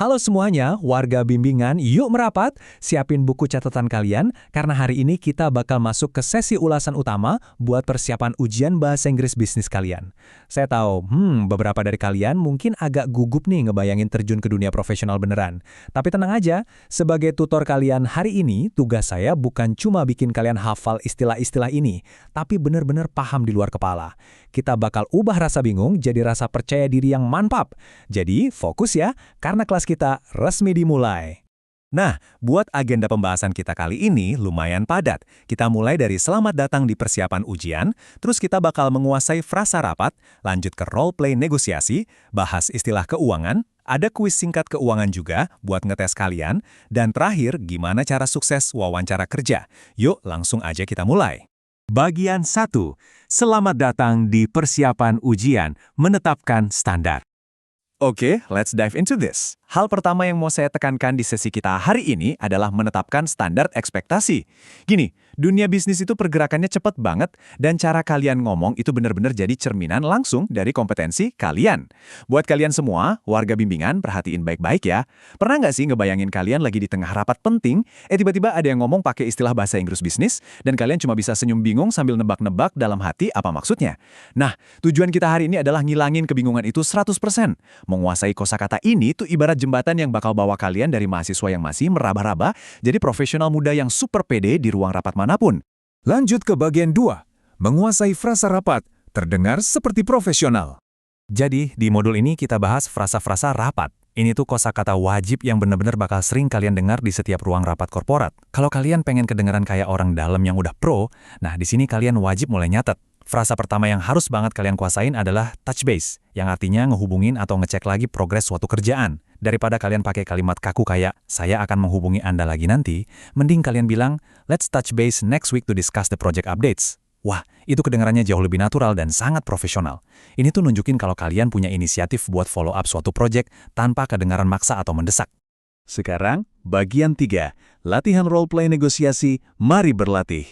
Halo semuanya, warga bimbingan, yuk merapat, siapin buku catatan kalian, karena hari ini kita bakal masuk ke sesi ulasan utama buat persiapan ujian bahasa Inggris bisnis kalian. Saya tahu, beberapa dari kalian mungkin agak gugup nih ngebayangin terjun ke dunia profesional beneran. Tapi tenang aja, sebagai tutor kalian hari ini, tugas saya bukan cuma bikin kalian hafal istilah-istilah ini, tapi bener-bener paham di luar kepala. Kita bakal ubah rasa bingung jadi rasa percaya diri yang mantap. Jadi, fokus ya, karena kelas kita resmi dimulai. Nah, buat agenda pembahasan kita kali ini lumayan padat. Kita mulai dari selamat datang di persiapan ujian, terus kita bakal menguasai frasa rapat, lanjut ke role play negosiasi, bahas istilah keuangan, ada kuis singkat keuangan juga buat ngetes kalian, dan terakhir gimana cara sukses wawancara kerja. Yuk langsung aja kita mulai. Bagian 1. Selamat datang di persiapan ujian, menetapkan standar. Oke, let's dive into this. Hal pertama yang mau saya tekankan di sesi kita hari ini adalah menetapkan standar ekspektasi. Gini, dunia bisnis itu pergerakannya cepat banget, dan cara kalian ngomong itu benar-benar jadi cerminan langsung dari kompetensi kalian. Buat kalian semua, warga bimbingan, perhatiin baik-baik ya. Pernah nggak sih ngebayangin kalian lagi di tengah rapat penting, tiba-tiba ada yang ngomong pakai istilah bahasa Inggris bisnis, dan kalian cuma bisa senyum bingung sambil nebak-nebak dalam hati apa maksudnya? Nah, tujuan kita hari ini adalah ngilangin kebingungan itu 100%. Menguasai kosakata ini tuh ibarat jembatan yang bakal bawa kalian dari mahasiswa yang masih meraba-raba jadi profesional muda yang super pede di ruang rapat manapun. Lanjut ke bagian 2. Menguasai frasa rapat, terdengar seperti profesional. Jadi, di modul ini kita bahas frasa-frasa rapat. Ini tuh kosakata wajib yang benar-benar bakal sering kalian dengar di setiap ruang rapat korporat. Kalau kalian pengen kedengaran kayak orang dalam yang udah pro, nah di sini kalian wajib mulai nyatet. Frasa pertama yang harus banget kalian kuasain adalah touch base, yang artinya ngehubungin atau ngecek lagi progres suatu kerjaan. Daripada kalian pakai kalimat kaku kayak, saya akan menghubungi Anda lagi nanti, mending kalian bilang, let's touch base next week to discuss the project updates. Wah, itu kedengarannya jauh lebih natural dan sangat profesional. Ini tuh nunjukin kalau kalian punya inisiatif buat follow up suatu project tanpa kedengaran maksa atau mendesak. Sekarang, bagian 3, latihan role play negosiasi, mari berlatih.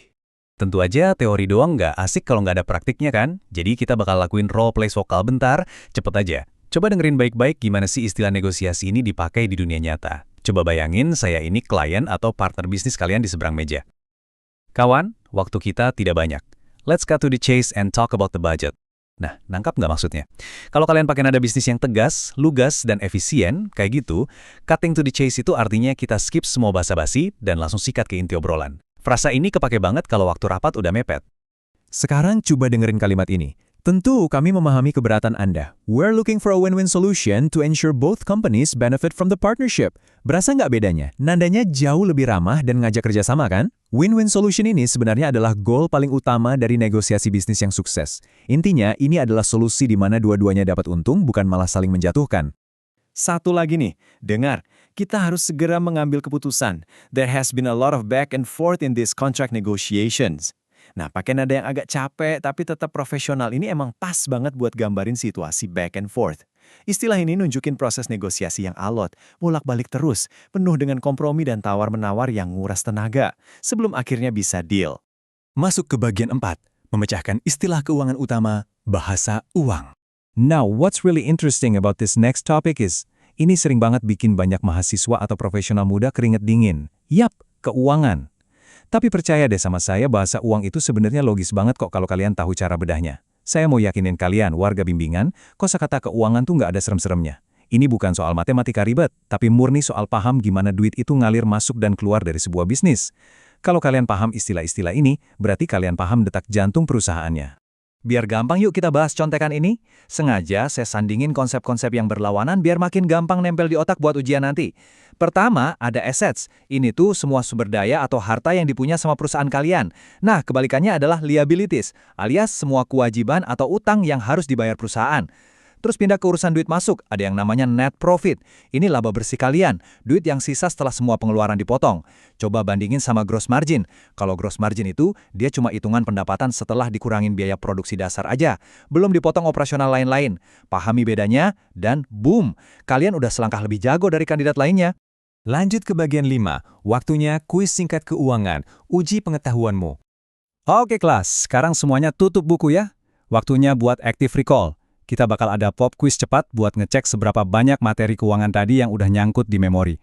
Tentu aja teori doang nggak asik kalau nggak ada praktiknya kan? Jadi kita bakal lakuin role play vokal bentar, cepet aja. Coba dengerin baik-baik gimana sih istilah negosiasi ini dipakai di dunia nyata. Coba bayangin saya ini klien atau partner bisnis kalian di seberang meja. Kawan, waktu kita tidak banyak. Let's cut to the chase and talk about the budget. Nah, nangkap nggak maksudnya? Kalau kalian pakai nada bisnis yang tegas, lugas, dan efisien, kayak gitu, cutting to the chase itu artinya kita skip semua basa-basi dan langsung sikat ke inti obrolan. Frasa ini kepake banget kalau waktu rapat udah mepet. Sekarang coba dengerin kalimat ini. Tentu kami memahami keberatan Anda. We're looking for a win-win solution to ensure both companies benefit from the partnership. Berasa nggak bedanya? Nandanya jauh lebih ramah dan ngajak kerjasama kan? Win-win solution ini sebenarnya adalah goal paling utama dari negosiasi bisnis yang sukses. Intinya, ini adalah solusi di mana dua-duanya dapat untung, bukan malah saling menjatuhkan. Satu lagi nih, dengar, kita harus segera mengambil keputusan. There has been a lot of back and forth in these contract negotiations. Nah, pakai nada yang agak capek tapi tetap profesional ini emang pas banget buat gambarin situasi back and forth. Istilah ini nunjukin proses negosiasi yang alot, bolak-balik terus, penuh dengan kompromi dan tawar-menawar yang nguras tenaga, sebelum akhirnya bisa deal. Masuk ke bagian 4, memecahkan istilah keuangan utama, bahasa uang. Now, what's really interesting about this next topic is, ini sering banget bikin banyak mahasiswa atau profesional muda keringet dingin. Yap, keuangan. Tapi percaya deh sama saya, bahasa uang itu sebenarnya logis banget kok kalau kalian tahu cara bedahnya. Saya mau yakinin kalian, warga bimbingan, kosakata keuangan tuh nggak ada serem-seremnya. Ini bukan soal matematika ribet, tapi murni soal paham gimana duit itu ngalir masuk dan keluar dari sebuah bisnis. Kalau kalian paham istilah-istilah ini, berarti kalian paham detak jantung perusahaannya. Biar gampang yuk kita bahas contekan ini. Sengaja saya sandingin konsep-konsep yang berlawanan biar makin gampang nempel di otak buat ujian nanti. Pertama, ada assets. Ini tuh semua sumber daya atau harta yang dipunya sama perusahaan kalian. Nah, kebalikannya adalah liabilities, alias semua kewajiban atau utang yang harus dibayar perusahaan. Terus pindah ke urusan duit masuk, ada yang namanya net profit. Ini laba bersih kalian, duit yang sisa setelah semua pengeluaran dipotong. Coba bandingin sama gross margin. Kalau gross margin itu, dia cuma hitungan pendapatan setelah dikurangin biaya produksi dasar aja. Belum dipotong operasional lain-lain. Pahami bedanya, dan boom, kalian udah selangkah lebih jago dari kandidat lainnya. Lanjut ke bagian 5, waktunya kuis singkat keuangan, uji pengetahuanmu. Oke kelas, sekarang semuanya tutup buku ya. Waktunya buat active recall. Kita bakal ada pop quiz cepat buat ngecek seberapa banyak materi keuangan tadi yang udah nyangkut di memori.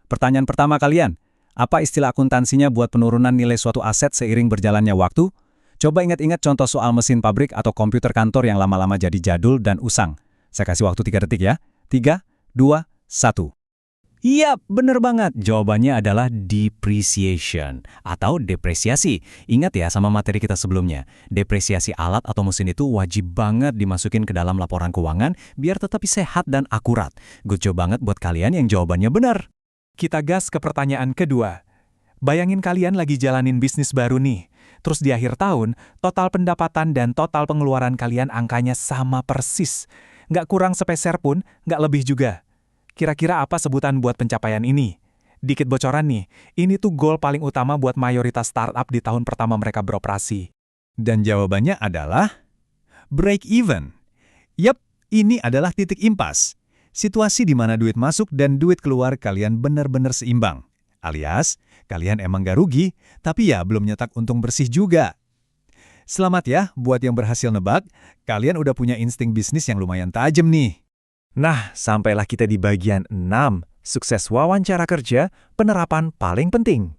Pertanyaan pertama kalian, apa istilah akuntansinya buat penurunan nilai suatu aset seiring berjalannya waktu? Coba ingat-ingat contoh soal mesin pabrik atau komputer kantor yang lama-lama jadi jadul dan usang. Saya kasih waktu 3 detik ya. 3, 2, 1. Iya, bener banget. Jawabannya adalah depreciation atau depresiasi. Ingat ya sama materi kita sebelumnya. Depresiasi alat atau mesin itu wajib banget dimasukin ke dalam laporan keuangan biar tetap sehat dan akurat. Good job banget buat kalian yang jawabannya benar. Kita gas ke pertanyaan kedua. Bayangin kalian lagi jalanin bisnis baru nih. Terus di akhir tahun, total pendapatan dan total pengeluaran kalian angkanya sama persis. Nggak kurang sepeser pun, nggak lebih juga. Kira-kira apa sebutan buat pencapaian ini? Dikit bocoran nih, ini tuh goal paling utama buat mayoritas startup di tahun pertama mereka beroperasi. Dan jawabannya adalah break even. Yap, ini adalah titik impas. Situasi di mana duit masuk dan duit keluar kalian benar-benar seimbang. Alias, kalian emang gak rugi, tapi ya belum nyetak untung bersih juga. Selamat ya buat yang berhasil nebak, kalian udah punya insting bisnis yang lumayan tajam nih. Nah, sampailah kita di bagian 6, sukses wawancara kerja, penerapan paling penting.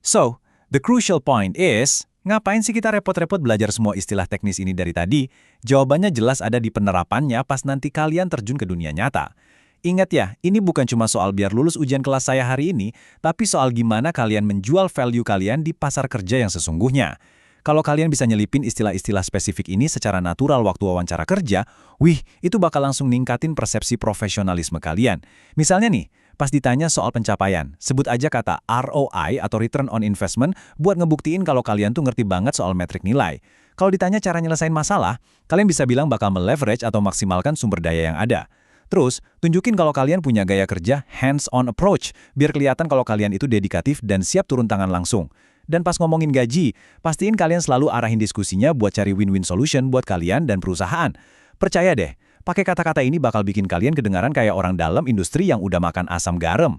So, the crucial point is, ngapain sih kita repot-repot belajar semua istilah teknis ini dari tadi? Jawabannya jelas ada di penerapannya pas nanti kalian terjun ke dunia nyata. Ingat ya, ini bukan cuma soal biar lulus ujian kelas saya hari ini, tapi soal gimana kalian menjual value kalian di pasar kerja yang sesungguhnya. Kalau kalian bisa nyelipin istilah-istilah spesifik ini secara natural waktu wawancara kerja, wih, itu bakal langsung ningkatin persepsi profesionalisme kalian. Misalnya nih, pas ditanya soal pencapaian, sebut aja kata ROI atau Return on Investment buat ngebuktiin kalau kalian tuh ngerti banget soal metrik nilai. Kalau ditanya cara nyelesain masalah, kalian bisa bilang bakal meleverage atau maksimalkan sumber daya yang ada. Terus, tunjukin kalau kalian punya gaya kerja hands-on approach, biar kelihatan kalau kalian itu dedikatif dan siap turun tangan langsung. Dan pas ngomongin gaji, pastiin kalian selalu arahin diskusinya buat cari win-win solution buat kalian dan perusahaan. Percaya deh, pakai kata-kata ini bakal bikin kalian kedengaran kayak orang dalam industri yang udah makan asam garam.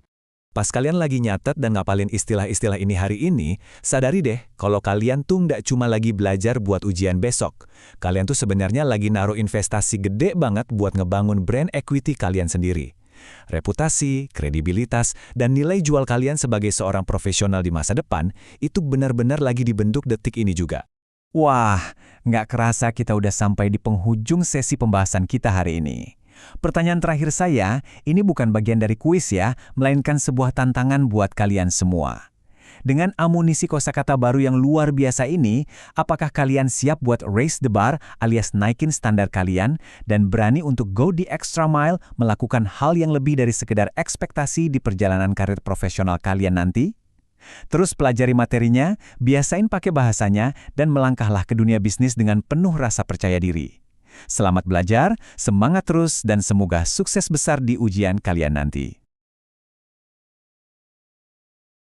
Pas kalian lagi nyatet dan ngapalin istilah-istilah ini hari ini, sadari deh kalau kalian tuh nggak cuma lagi belajar buat ujian besok. Kalian tuh sebenarnya lagi naruh investasi gede banget buat ngebangun brand equity kalian sendiri. Reputasi, kredibilitas, dan nilai jual kalian sebagai seorang profesional di masa depan itu benar-benar lagi dibentuk detik ini juga. Wah, nggak kerasa kita udah sampai di penghujung sesi pembahasan kita hari ini. Pertanyaan terakhir saya, ini bukan bagian dari kuis ya, melainkan sebuah tantangan buat kalian semua. Dengan amunisi kosakata baru yang luar biasa ini, apakah kalian siap buat raise the bar alias naikin standar kalian dan berani untuk go the extra mile melakukan hal yang lebih dari sekedar ekspektasi di perjalanan karir profesional kalian nanti? Terus pelajari materinya, biasain pakai bahasanya, dan melangkahlah ke dunia bisnis dengan penuh rasa percaya diri. Selamat belajar, semangat terus, dan semoga sukses besar di ujian kalian nanti.